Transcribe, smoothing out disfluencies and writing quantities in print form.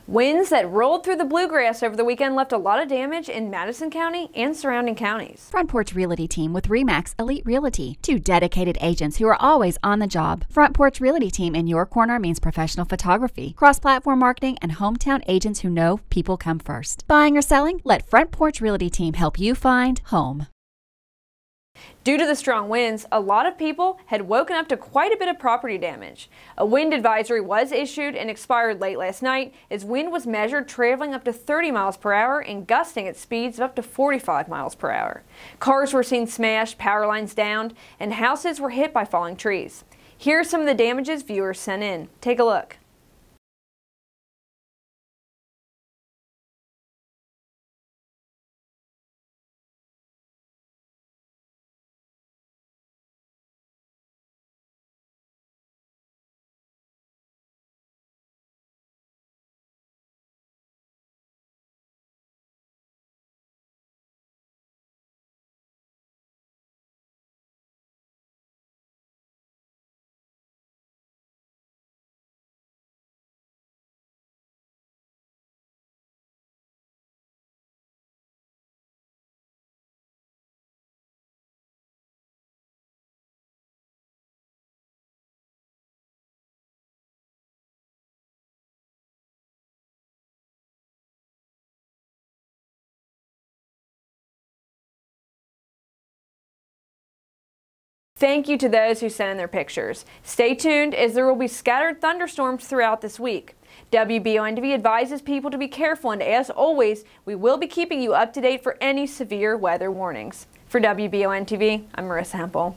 Winds that rolled through the bluegrass over the weekend left a lot of damage in Madison County and surrounding counties. Front Porch Realty Team with RE/MAX Elite Realty. 2 dedicated agents who are always on the job. Front Porch Realty Team in your corner means professional photography, cross-platform marketing, and hometown agents who know people come first. Buying or selling? Let Front Porch Realty Team help you find home. Due to the strong winds, a lot of people had woken up to quite a bit of property damage. A wind advisory was issued and expired late last night as wind was measured traveling up to 30 miles per hour and gusting at speeds of up to 45 miles per hour. Cars were seen smashed, power lines downed, and houses were hit by falling trees. Here are some of the damages viewers sent in. Take a look. Thank you to those who sent in their pictures. Stay tuned as there will be scattered thunderstorms throughout this week. WBON-TV advises people to be careful, and as always, we will be keeping you up to date for any severe weather warnings. For WBON-TV, I'm Marissa Hempel.